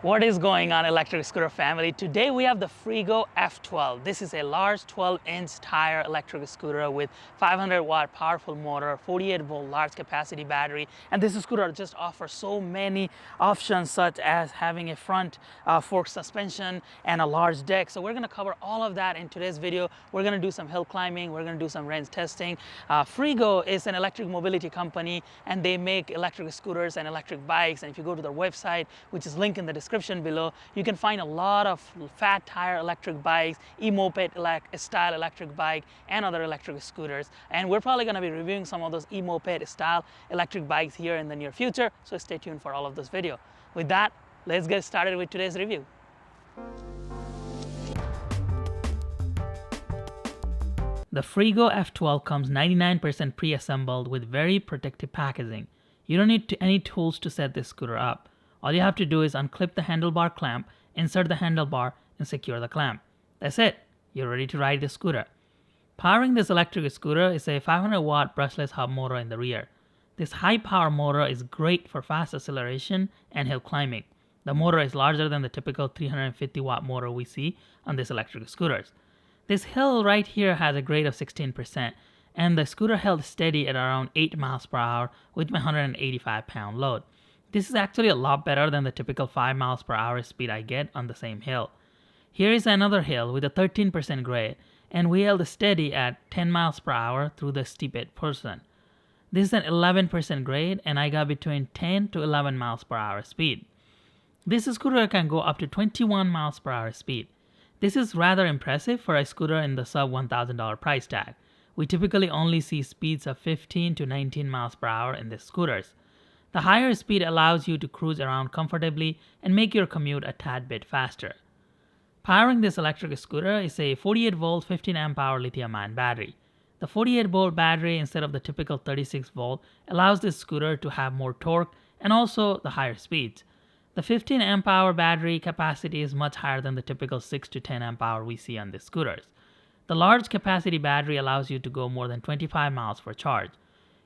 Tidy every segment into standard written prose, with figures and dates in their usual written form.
What is going on, electric scooter family? Today we have the Freego F12. This is a large 12-inch tire electric scooter with 500-watt powerful motor, 48-volt large capacity battery, and this scooter just offers so many options, such as having a front fork suspension and a large deck. So we're going to cover all of that in today's video. We're going to do some hill climbing, we're going to do some range testing. Freego is an electric mobility company, and they make electric scooters and electric bikes. And if you go to their website, which is linked in the description below, you can find a lot of fat tire electric bikes, e-moped style electric bike, and other electric scooters. And we're probably going to be reviewing some of those e-moped style electric bikes here in the near future, so stay tuned for all of this video. With that, let's get started with today's review. The Freego F12 comes 99% pre-assembled with very protective packaging. You don't need any tools to set this scooter up. All you have to do is unclip the handlebar clamp, insert the handlebar, and secure the clamp. That's it. You're ready to ride the scooter. Powering this electric scooter is a 500-watt brushless hub motor in the rear. This high-power motor is great for fast acceleration and hill climbing. The motor is larger than the typical 350-watt motor we see on these electric scooters. This hill right here has a grade of 16%, and the scooter held steady at around 8 miles per hour with my 185-pound load. This is actually a lot better than the typical 5 miles per hour speed I get on the same hill. Here is another hill with a 13% grade, and we held steady at 10 miles per hour through the steepest portion. This is an 11% grade, and I got between 10 to 11 miles per hour speed. This scooter can go up to 21 miles per hour speed. This is rather impressive for a scooter in the sub $1,000 price tag. We typically only see speeds of 15 to 19 miles per hour in these scooters. The higher speed allows you to cruise around comfortably and make your commute a tad bit faster. Powering this electric scooter is a 48-volt 15-amp-hour lithium-ion battery. The 48-volt battery, instead of the typical 36-volt, allows this scooter to have more torque and also the higher speeds. The 15-amp-hour battery capacity is much higher than the typical 6 to 10 amp-hour we see on these scooters. The large capacity battery allows you to go more than 25 miles for charge.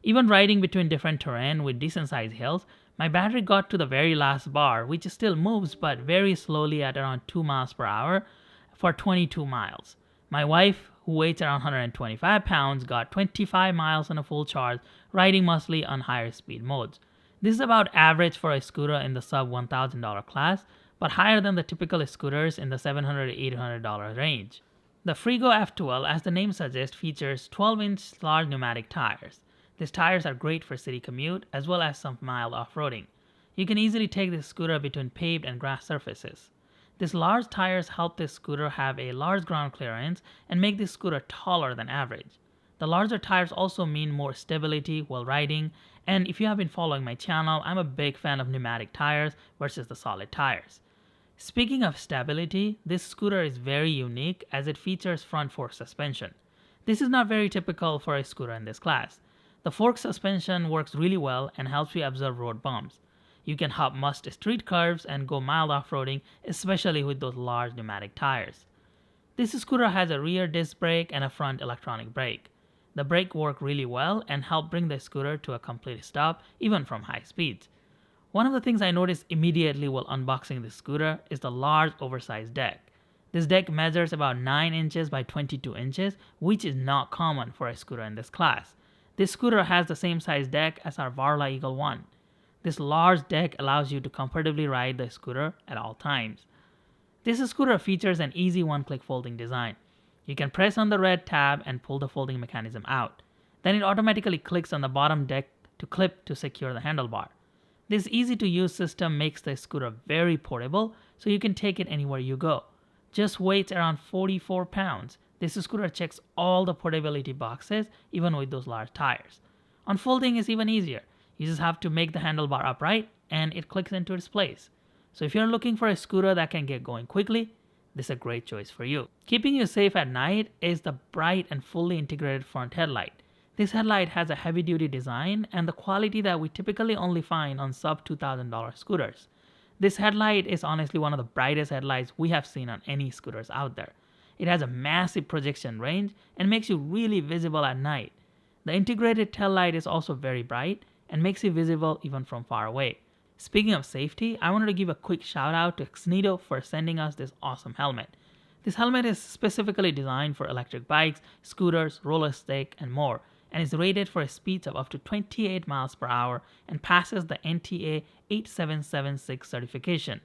Even riding between different terrain with decent sized hills, my battery got to the very last bar, which still moves but very slowly at around 2 miles per hour for 22 miles. My wife, who weighs around 125 pounds, got 25 miles on a full charge, riding mostly on higher speed modes. This is about average for a scooter in the sub $1,000 class, but higher than the typical scooters in the $700 to $800 range. The Freego F12, as the name suggests, features 12-inch large pneumatic tires. These tires are great for city commute as well as some mild off-roading. You can easily take this scooter between paved and grass surfaces. These large tires help this scooter have a large ground clearance and make this scooter taller than average. The larger tires also mean more stability while riding, and if you have been following my channel, I'm a big fan of pneumatic tires versus the solid tires. Speaking of stability, this scooter is very unique as it features front fork suspension. This is not very typical for a scooter in this class. The fork suspension works really well and helps you absorb road bumps. You can hop must street curves and go mild off-roading, especially with those large pneumatic tires. This scooter has a rear disc brake and a front electronic brake. The brake work really well and help bring the scooter to a complete stop even from high speeds. One of the things I noticed immediately while unboxing this scooter is the large oversized deck. This deck measures about 9 inches by 22 inches, which is not common for a scooter in this class. This scooter has the same size deck as our Varla Eagle 1. This large deck allows you to comfortably ride the scooter at all times. This scooter features an easy one-click folding design. You can press on the red tab and pull the folding mechanism out. Then it automatically clicks on the bottom deck to clip to secure the handlebar. This easy-to-use system makes the scooter very portable, so you can take it anywhere you go. Just weighs around 44 pounds. This scooter checks all the portability boxes, even with those large tires. Unfolding is even easier. You just have to make the handlebar upright, and it clicks into its place. So if you're looking for a scooter that can get going quickly, this is a great choice for you. Keeping you safe at night is the bright and fully integrated front headlight. This headlight has a heavy-duty design and the quality that we typically only find on sub $2,000 scooters. This headlight is honestly one of the brightest headlights we have seen on any scooters out there. It has a massive projection range and makes you really visible at night. The integrated tail light is also very bright and makes you visible even from far away. Speaking of safety, I wanted to give a quick shout out to Xnido for sending us this awesome helmet. This helmet is specifically designed for electric bikes, scooters, roller stick, and more, and is rated for a speed of up to 28 miles per hour and passes the NTA 8776 certification.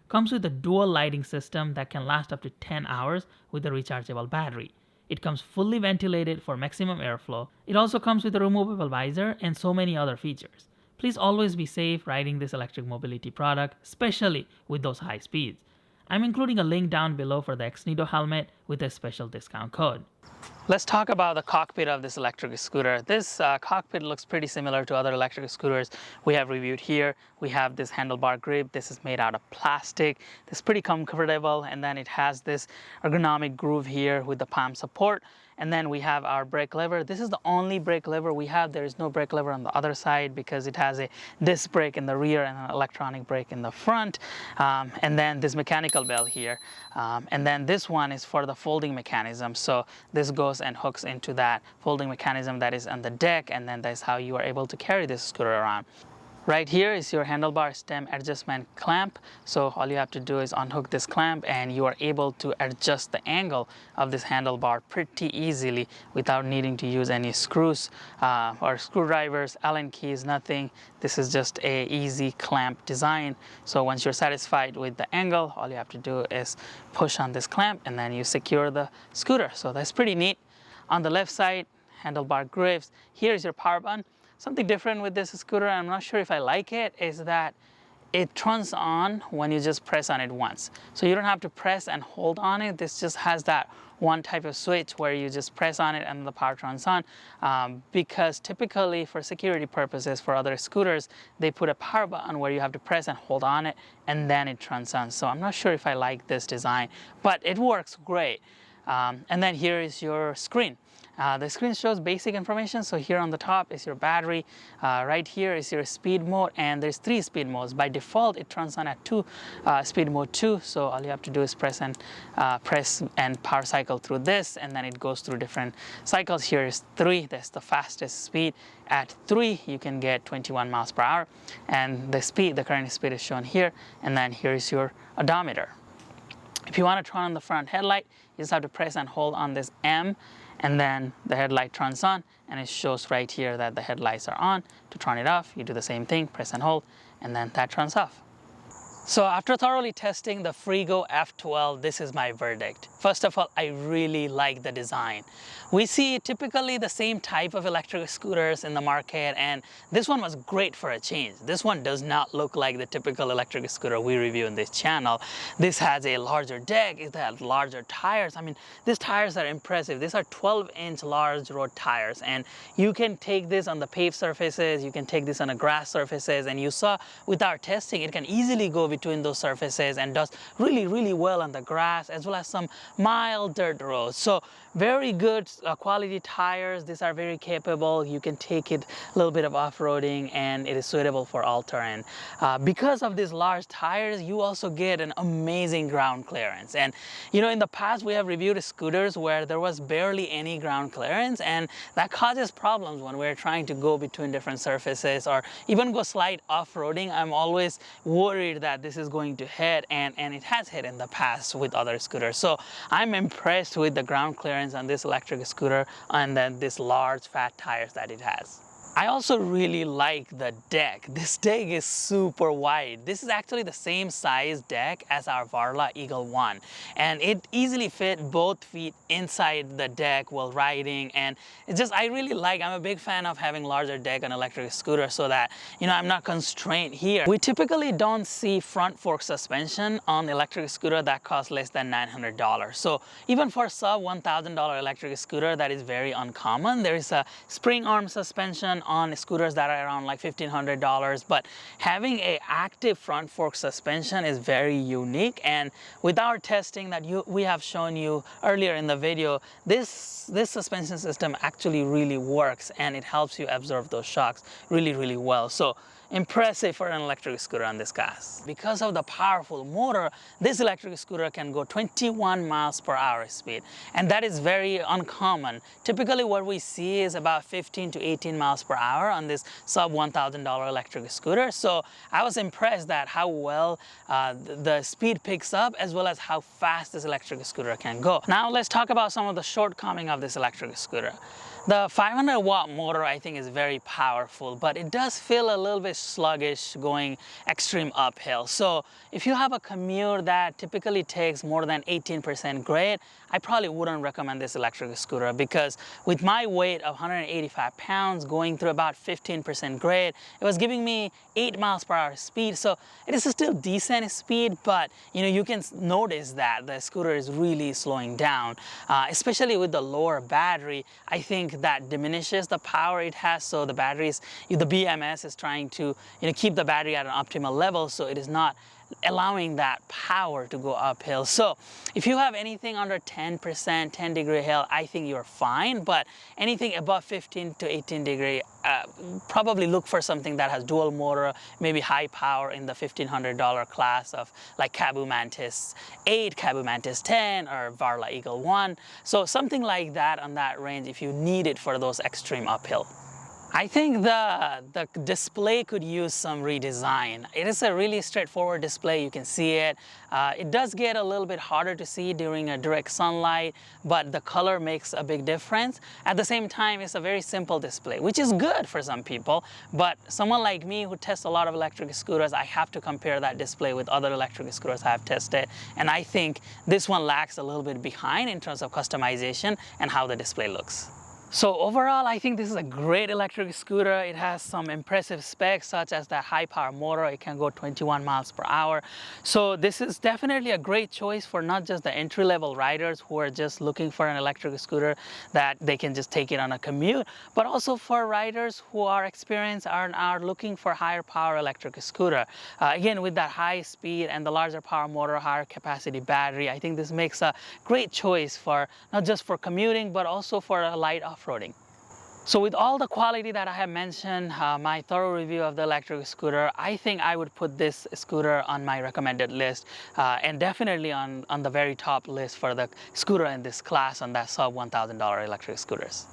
Comes with a dual lighting system that can last up to 10 hours with a rechargeable battery. It comes fully ventilated for maximum airflow. It also comes with a removable visor and so many other features. Please always be safe riding this electric mobility product, especially with those high speeds. I'm including a link down below for the Xnido helmet with a special discount code. Let's talk about the cockpit of this electric scooter. This cockpit looks pretty similar to other electric scooters we have reviewed here. We have this handlebar grip. This is made out of plastic. This is pretty comfortable, and then it has this ergonomic groove here with the palm support. And then we have our brake lever. This is the only brake lever we have. There is no brake lever on the other side because it has a disc brake in the rear and an electronic brake in the front. And then this mechanical bell here. And then this one is for the folding mechanism. So this goes and hooks into that folding mechanism that is on the deck, and then that's how you are able to carry this scooter around. Right here is your handlebar stem adjustment clamp. So all you have to do is unhook this clamp and you are able to adjust the angle of this handlebar pretty easily without needing to use any screws or screwdrivers, Allen keys, nothing. This is just a easy clamp design. So once you're satisfied with the angle, all you have to do is push on this clamp and then you secure the scooter. So that's pretty neat. On the left side, handlebar grips. Here's your power button. Something different with this scooter, I'm not sure if I like it, is that it turns on when you just press on it once. So you don't have to press and hold on it. This just has that one type of switch where you just press on it and the power turns on. Because typically for security purposes for other scooters, they put a power button where you have to press and hold on it and then it turns on. So I'm not sure if I like this design, but it works great. And then here is your screen. The screen shows basic information. So here on the top is your battery. Right here is your speed mode, and there's 3 speed modes. By default, it turns on at speed mode 2. So all you have to do is press and power cycle through this, and then it goes through different cycles. Here is 3. That's the fastest speed. At 3, you can get 21 miles per hour, and the current speed is shown here. And then here is your odometer. If you want to turn on the front headlight, you just have to press and hold on this M, and then the headlight turns on, and it shows right here that the headlights are on. To turn it off, you do the same thing, press and hold, and then that turns off. So after thoroughly testing the Freego F12, this is my verdict. First of all, I really like the design. We see typically the same type of electric scooters in the market, and this one was great for a change. This one does not look like the typical electric scooter we review in this channel. This has a larger deck, it has larger tires. I mean, these tires are impressive. These are 12-inch large road tires, and you can take this on the paved surfaces, you can take this on the grass surfaces, and you saw with our testing, it can easily go between those surfaces and does really, really well on the grass as well as some mild dirt roads. So very good quality tires. These are very capable. You can take it a little bit of off-roading, and it is suitable for all terrain. Because of these large tires, you also get an amazing ground clearance. And you know, in the past we have reviewed scooters where there was barely any ground clearance, and that causes problems when we're trying to go between different surfaces or even go slight off-roading. I'm always worried that this is going to hit, and it has hit in the past with other scooters. So I'm impressed with the ground clearance on this electric scooter and then this large fat tires that it has. I also really like the deck. This deck is super wide. This is actually the same size deck as our Varla Eagle 1, and it easily fit both feet inside the deck while riding. And it's just, I really like, I'm a big fan of having larger deck on electric scooter so that, you know, I'm not constrained here. We typically don't see front fork suspension on electric scooter that costs less than $900. So even for sub $1,000 electric scooter, that is very uncommon. There is a spring arm suspension on scooters that are around like $1,500, but having a active front fork suspension is very unique. And with our testing that we have shown you earlier in the video, this suspension system actually really works, and it helps you absorb those shocks really, really well. So impressive for an electric scooter on this gas. Because of the powerful motor, this electric scooter can go 21 miles per hour speed, and that is very uncommon. Typically what we see is about 15 to 18 miles per hour on this sub $1,000 electric scooter. So I was impressed at how well the speed picks up, as well as how fast this electric scooter can go. Now let's talk about some of the shortcomings of this electric scooter. The 500 watt motor I think is very powerful, but it does feel a little bit sluggish going extreme uphill. So if you have a commute that typically takes more than 18% grade, I probably wouldn't recommend this electric scooter, because with my weight of 185 pounds going through about 15% grade, it was giving me 8 miles per hour speed. So it is still decent speed, but you can notice that the scooter is really slowing down, especially with the lower battery. I think that diminishes the power it has. So the batteries, the BMS is trying to keep the battery at an optimal level, so it is not allowing that power to go uphill. So if you have anything under 10%, 10 degree hill, I think you're fine, but anything above 15 to 18 degree, probably look for something that has dual motor, maybe high power in the $1,500 class of like Caboo Mantis 8, Caboo Mantis 10, or Varla Eagle 1. So something like that on that range if you need it for those extreme uphill. I think the display could use some redesign. It is a really straightforward display. You can see it. It does get a little bit harder to see during a direct sunlight, but the color makes a big difference. At the same time, it's a very simple display, which is good for some people. But someone like me who tests a lot of electric scooters, I have to compare that display with other electric scooters I have tested. And I think this one lags a little bit behind in terms of customization and how the display looks. So overall, I think this is a great electric scooter. It has some impressive specs, such as the high power motor. It can go 21 miles per hour. So this is definitely a great choice for not just the entry-level riders who are just looking for an electric scooter that they can just take it on a commute, but also for riders who are experienced and are looking for higher power electric scooter. Again, with that high speed and the larger power motor, higher capacity battery, I think this makes a great choice for not just for commuting, but also for a light off-roading. So with all the quality that I have mentioned, my thorough review of the electric scooter, I think I would put this scooter on my recommended list, and definitely on the very top list for the scooter in this class on that sub $1,000 electric scooters.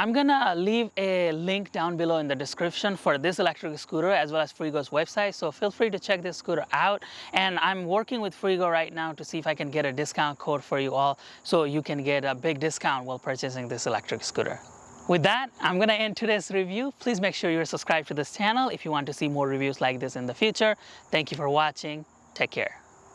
I'm gonna leave a link down below in the description for this electric scooter as well as Freego's website, so feel free to check this scooter out. And I'm working with Freego right now to see if I can get a discount code for you all, so you can get a big discount while purchasing this electric scooter. With that, I'm gonna end today's review. Please make sure you're subscribed to this channel if you want to see more reviews like this in the future. Thank you for watching. Take care.